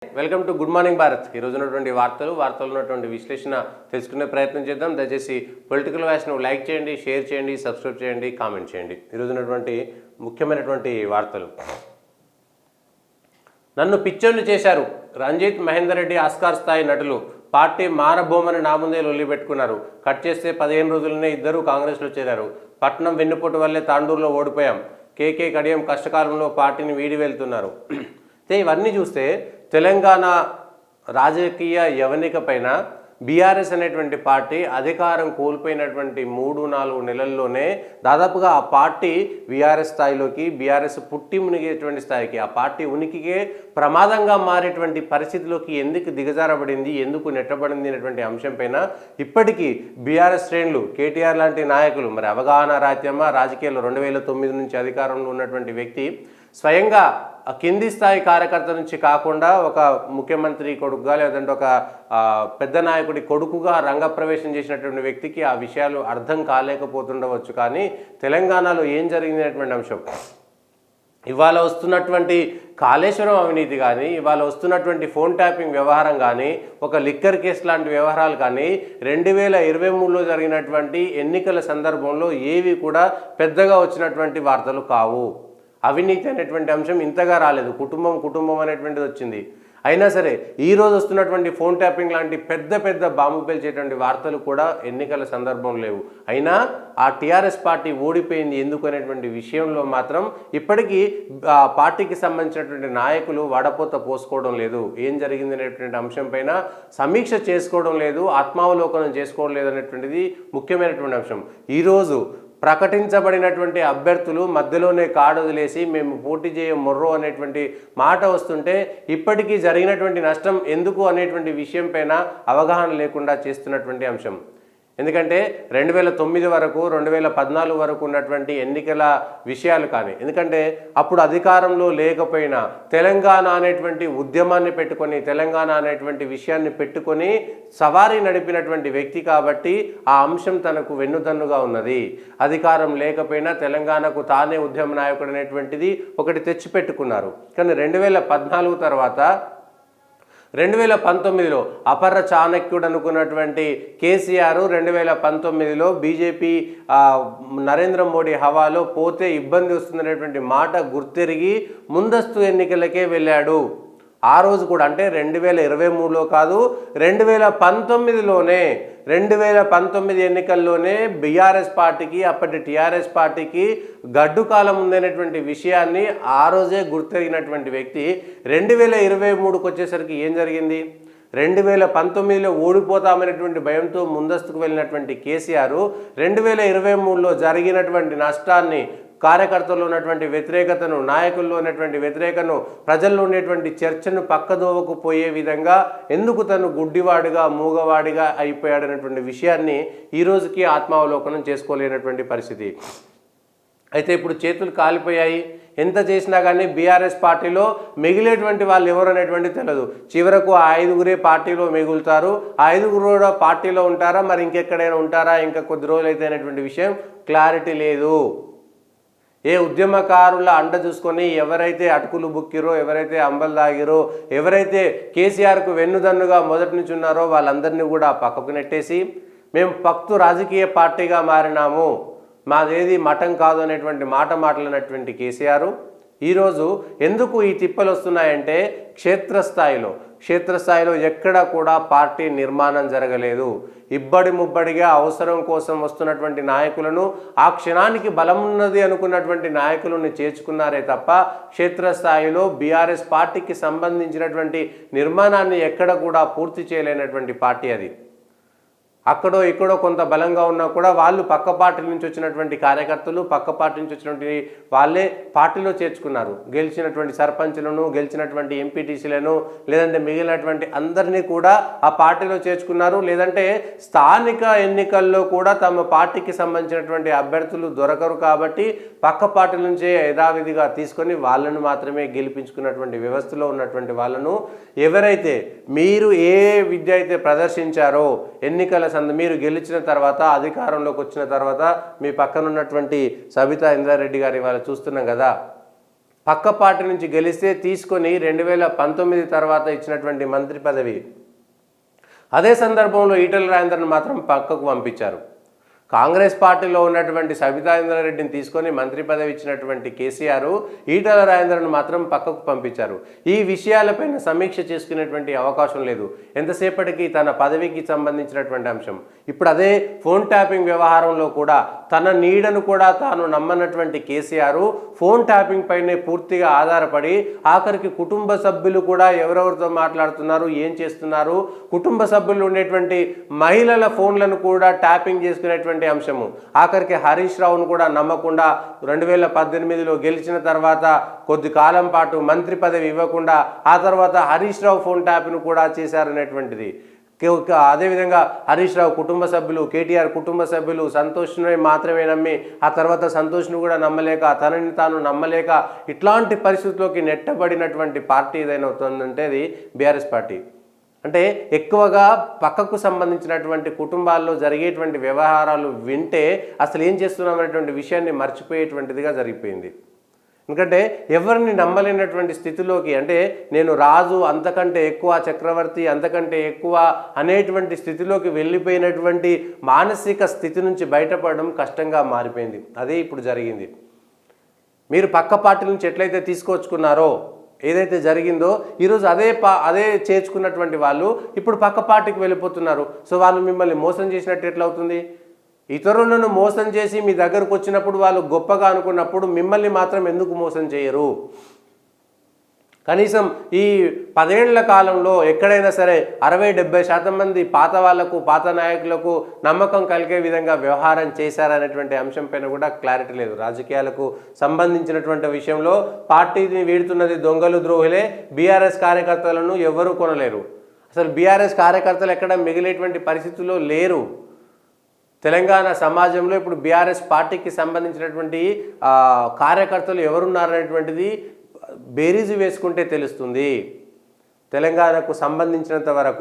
Welcome to good morning Bharat. ఈరోజు ఉన్నటువంటి వార్తలు ఉన్నటువంటి విశ్లేషణ తెలుసుకునే ప్రయత్నం చేద్దాం. దయచేసి పొలిటికల్ వాయిస్ను లైక్ చేయండి, షేర్ చేయండి, సబ్స్క్రైబ్ చేయండి, కామెంట్ చేయండి. ఈరోజు ఉన్నటువంటి ముఖ్యమైనటువంటి వార్తలు. నన్ను పిచ్చోళ్ళు చేశారు. రంజిత్, మహేందర్ రెడ్డి ఆస్కార్ స్థాయి నటులు పార్టీ మారబోమని నా ముందే లొల్లి పెట్టుకున్నారు. కట్ చేస్తే 15 రోజులనే ఇద్దరు కాంగ్రెస్లో చేరారు. పట్నం వెన్నుపోటు వల్లే తాండూరులో ఓడిపోయాం. కేకే కడియం కష్టకాలంలో పార్టీని వీడి వెళ్తున్నారు. ఇవన్నీ చూస్తే తెలంగాణ రాజకీయ యవనిక పైన బీఆర్ఎస్ అనేటువంటి పార్టీ అధికారం కోల్పోయినటువంటి 3-4 నెలల్లోనే దాదాపుగా ఆ పార్టీ బీఆర్ఎస్ స్థాయిలోకి, బీఆర్ఎస్ పుట్టి మునిగేటువంటి స్థాయికి, ఆ పార్టీ ఉనికికే ప్రమాదంగా మారేటువంటి పరిస్థితిలోకి ఎందుకు దిగజారబడింది, ఎందుకు నెట్టబడింది అనేటువంటి అంశం పైన ఇప్పటికీ బీఆర్ఎస్ శ్రేణులు, కేటీఆర్ లాంటి నాయకులు, మరి అవగాహన రాహిత్యమా రాజకీయాల్లో 2009 నుంచి అధికారంలో ఉన్నటువంటి వ్యక్తి స్వయంగా కింది స్థాయి కార్యకర్త నుంచి కాకుండా ఒక ముఖ్యమంత్రి కొడుకుగా లేదంటే ఒక పెద్ద నాయకుడి కొడుకుగా రంగప్రవేశం చేసినటువంటి వ్యక్తికి ఆ విషయాలు అర్థం కాలేకపోతుండవచ్చు. కానీ తెలంగాణలో ఏం జరిగినటువంటి అంశం, ఇవాళ వస్తున్నటువంటి కాళేశ్వరం అవినీతి కానీ, ఇవాళ వస్తున్నటువంటి ఫోన్ ట్యాపింగ్ వ్యవహారం కానీ, ఒక లిక్కర్ కేసు లాంటి వ్యవహారాలు కానీ 2023లో జరిగినటువంటి ఎన్నికల సందర్భంలో ఏవి కూడా పెద్దగా వచ్చినటువంటి వార్తలు కావు. అవినీతి అనేటువంటి అంశం ఇంతగా రాలేదు. కుటుంబం అనేటువంటిది వచ్చింది. అయినా సరే ఈరోజు వస్తున్నటువంటి ఫోన్ ట్యాపింగ్ లాంటి పెద్ద బాంబు పేల్చేటువంటి వార్తలు కూడా ఎన్నికల సందర్భం లేవు. అయినా ఆ టీఆర్ఎస్ పార్టీ ఓడిపోయింది ఎందుకు అనేటువంటి విషయంలో మాత్రం ఇప్పటికీ ఆ పార్టీకి సంబంధించినటువంటి నాయకులు వడపోత పోసుకోవడం లేదు. ఏం జరిగింది అనేటువంటి అంశం పైన సమీక్ష చేసుకోవడం లేదు, ఆత్మావలోకనం చేసుకోవడం లేదు అనేటువంటిది ముఖ్యమైనటువంటి అంశం. ఈరోజు ప్రకటించబడినటువంటి అభ్యర్థులు మధ్యలోనే కాడొదిలేసి మేము పోటీ చేయ మొర్రో అనేటువంటి మాట వస్తుంటే ఇప్పటికీ జరిగినటువంటి నష్టం ఎందుకు అనేటువంటి విషయం పైన అవగాహన లేకుండా చేస్తున్నటువంటి అంశం. ఎందుకంటే 2009 వరకు 2014 వరకు ఉన్నటువంటి ఎన్నికల విషయాలు కానీ, ఎందుకంటే అప్పుడు అధికారంలో లేకపోయినా తెలంగాణ అనేటువంటి ఉద్యమాన్ని పెట్టుకొని, తెలంగాణ అనేటువంటి విషయాన్ని పెట్టుకొని సవారీ నడిపినటువంటి వ్యక్తి కాబట్టి ఆ అంశం తనకు వెన్నుదన్నుగా ఉన్నది. అధికారం లేకపోయినా తెలంగాణకు తానే ఉద్యమ నాయకుడు అనేటువంటిది ఒకటి తెచ్చిపెట్టుకున్నారు. కానీ 2014 తర్వాత 2019లో అపర చాణక్యుడు అనుకున్నటువంటి కేసీఆర్ 2019లో బీజేపీ నరేంద్ర మోడీ హవాలో పోతే ఇబ్బంది వస్తుందనేటువంటి మాట గుర్తెరిగి ముందస్తు ఎన్నికలకే వెళ్ళాడు. ఆ రోజు కూడా అంటే 2023లో కాదు, 2019లోనే 2019 ఎన్నికల్లోనే బీఆర్ఎస్ పార్టీకి, అప్పటి టీఆర్ఎస్ పార్టీకి గడ్డు కాలం ఉందనేటువంటి విషయాన్ని ఆ రోజే గుర్తెరిగినటువంటి వ్యక్తి 2023కు వచ్చేసరికి ఏం జరిగింది? 2019లో ఓడిపోతామనేటువంటి భయంతో ముందస్తుకు వెళ్ళినటువంటి కేసీఆర్ 2023లో జరిగినటువంటి నష్టాన్ని, కార్యకర్తల్లో ఉన్నటువంటి వ్యతిరేకతను, నాయకుల్లో ఉన్నటువంటి వ్యతిరేకతను, ప్రజల్లో ఉండేటువంటి చర్చను పక్కదోవకు పోయే విధంగా ఎందుకు తను గుడ్డివాడిగా, మూగవాడిగా అయిపోయాడనేటువంటి విషయాన్ని ఈ రోజుకి ఆత్మావలోకనం చేసుకోలేనటువంటి పరిస్థితి. అయితే ఇప్పుడు చేతులు కాలిపోయాయి. ఎంత చేసినా కానీ బీఆర్ఎస్ పార్టీలో మిగిలేటువంటి వాళ్ళు ఎవరు అనేటువంటి తెలియదు. చివరకు ఆ 5గురే పార్టీలో మిగులుతారు. ఆ 5గురు కూడా పార్టీలో ఉంటారా, మరి ఇంకెక్కడైనా ఉంటారా, ఇంకా కొద్ది రోజులు అయితే అనేటువంటి విషయం క్లారిటీ లేదు. ఏ ఉద్యమకారుల అండ చూసుకొని ఎవరైతే అటుకులు బుక్కిరో, ఎవరైతే అంబలు దాగిరో, ఎవరైతే కేసీఆర్కు వెన్నుదన్నుగా మొదటి నుంచి ఉన్నారో వాళ్ళందరినీ కూడా పక్కకు నెట్టేసి మేము పక్తు రాజకీయ పార్టీగా మారినాము, మాదేది మఠం కాదు అనేటువంటి మాట్లాడినటువంటి కేసీఆర్ ఈరోజు ఎందుకు ఈ తిప్పలు వస్తున్నాయంటే క్షేత్రస్థాయిలో ఎక్కడా కూడా పార్టీ నిర్మాణం జరగలేదు. ఇబ్బడి ముబ్బడిగా అవసరం కోసం వస్తున్నటువంటి నాయకులను, ఆ క్షణానికి బలం ఉన్నది అనుకున్నటువంటి నాయకులను చేర్చుకున్నారే తప్ప క్షేత్రస్థాయిలో బీఆర్ఎస్ పార్టీకి సంబంధించినటువంటి నిర్మాణాన్ని ఎక్కడ కూడా పూర్తి చేయలేనటువంటి పార్టీ అది. అక్కడో ఇక్కడో కొంత బలంగా ఉన్నా కూడా వాళ్ళు పక్క పార్టీ నుంచి వచ్చినటువంటి కార్యకర్తలు, పక్క పార్టీ నుంచి వచ్చినటువంటి వాళ్ళే పార్టీలో చేర్చుకున్నారు. గెలిచినటువంటి సర్పంచ్లను, గెలిచినటువంటి ఎంపీటీసీలను, లేదంటే మిగిలినటువంటి అందరినీ కూడా ఆ పార్టీలో చేర్చుకున్నారు. లేదంటే స్థానిక ఎన్నికల్లో కూడా తమ పార్టీకి సంబంధించినటువంటి అభ్యర్థులు దొరకరు కాబట్టి పక్క పార్టీ నుంచే యథావిధిగా తీసుకొని వాళ్ళను మాత్రమే గెలిపించుకున్నటువంటి వ్యవస్థలో ఉన్నటువంటి వాళ్ళను, ఎవరైతే మీరు ఏ విద్య అయితే ప్రదర్శించారో ఎన్నికల మీరు గెలిచిన తర్వాత, అధికారంలోకి వచ్చిన తర్వాత మీ పక్కన ఉన్నటువంటి సబితా ఇంద్రారెడ్డి గారి వాళ్ళు చూస్తున్నాం కదా, పక్క పార్టీ నుంచి గెలిస్తే తీసుకొని 2019 తర్వాత ఇచ్చినటువంటి మంత్రి పదవి. అదే సందర్భంలో ఈటెల రాజేందర్ను మాత్రం పక్కకు పంపించారు. కాంగ్రెస్ పార్టీలో ఉన్నటువంటి సబితా ఇంద్రారెడ్డిని తీసుకొని మంత్రి పదవి ఇచ్చినటువంటి కేసీఆర్ ఈటెల రాజేందర్ను మాత్రం పక్కకు పంపించారు. ఈ విషయాలపైన సమీక్ష చేసుకునేటువంటి అవకాశం లేదు. ఎంతసేపటికి తన పదవికి సంబంధించినటువంటి అంశం. ఇప్పుడు అదే ఫోన్ ట్యాపింగ్ వ్యవహారంలో కూడా తన నీడను కూడా తాను నమ్మనటువంటి కేసీఆర్ ఫోన్ ట్యాపింగ్ పైనే పూర్తిగా ఆధారపడి ఆఖరికి కుటుంబ సభ్యులు కూడా ఎవరెవరితో మాట్లాడుతున్నారు, ఏం చేస్తున్నారు, కుటుంబ సభ్యులు ఉండేటువంటి మహిళల ఫోన్లను కూడా ట్యాపింగ్ చేసుకునేటువంటి అంశము. ఆఖరికి హరీష్ రావును కూడా నమ్మకుండా 2018లో గెలిచిన తర్వాత కొద్ది కాలం పాటు మంత్రి పదవి ఇవ్వకుండా ఆ తర్వాత హరీష్ రావు ఫోన్ ట్యాప్ను కూడా చేశారనేటువంటిది. అదేవిధంగా హరీష్ రావు కుటుంబ సభ్యులు, కేటీఆర్ కుటుంబ సభ్యులు సంతోష్ని మాత్రమే నమ్మి ఆ తర్వాత సంతోష్ను కూడా నమ్మలేక తనని తాను నమ్మలేక ఇట్లాంటి పరిస్థితుల్లోకి నెట్టబడినటువంటి పార్టీ ఏదైనా అవుతుందంటే అది బీఆర్ఎస్ పార్టీ. అంటే ఎక్కువగా పక్కకు సంబంధించినటువంటి కుటుంబాల్లో జరిగేటువంటి వ్యవహారాలు వింటే అసలు ఏం చేస్తున్నాం అనేటువంటి విషయాన్ని మర్చిపోయేటువంటిదిగా జరిగిపోయింది. ఎందుకంటే ఎవరిని నమ్మలేనటువంటి స్థితిలోకి, అంటే నేను రాజు, అంతకంటే ఎక్కువ చక్రవర్తి, అంతకంటే ఎక్కువ అనేటువంటి స్థితిలోకి వెళ్ళిపోయినటువంటి మానసిక స్థితి నుంచి బయటపడడం కష్టంగా మారిపోయింది. అదే ఇప్పుడు జరిగింది. మీరు పక్క పార్టీ నుంచి ఎట్లయితే తీసుకొచ్చుకున్నారో, ఏదైతే జరిగిందో ఈరోజు అదే చేర్చుకున్నటువంటి వాళ్ళు ఇప్పుడు పక్క పార్టీకి వెళ్ళిపోతున్నారు. సో వాళ్ళు మిమ్మల్ని మోసం చేసినట్టు ఎట్లా అవుతుంది? ఇతరులను మోసం చేసి మీ దగ్గరకు వచ్చినప్పుడు వాళ్ళు గొప్పగా అనుకున్నప్పుడు మిమ్మల్ని మాత్రం ఎందుకు మోసం చేయరు? కనీసం ఈ 10 ఏళ్ల కాలంలో ఎక్కడైనా సరే 60-70% మంది పాత వాళ్లకు, పాత నాయకులకు నమ్మకం కలిగే విధంగా వ్యవహారం చేశారనేటువంటి అంశం పైన కూడా క్లారిటీ లేదు. రాజకీయాలకు సంబంధించినటువంటి విషయంలో పార్టీని వీడుతున్నది దొంగలు, ద్రోహులే. బీఆర్ఎస్ కార్యకర్తలను ఎవరూ కొనలేరు. అసలు బీఆర్ఎస్ కార్యకర్తలు ఎక్కడ మిగిలేటువంటి పరిస్థితుల్లో లేరు. తెలంగాణ సమాజంలో ఇప్పుడు బీఆర్ఎస్ పార్టీకి సంబంధించినటువంటి కార్యకర్తలు ఎవరున్నారనేటువంటిది బేరీజు వేసుకుంటే తెలుస్తుంది తెలంగాణకు సంబంధించినంత వరకు.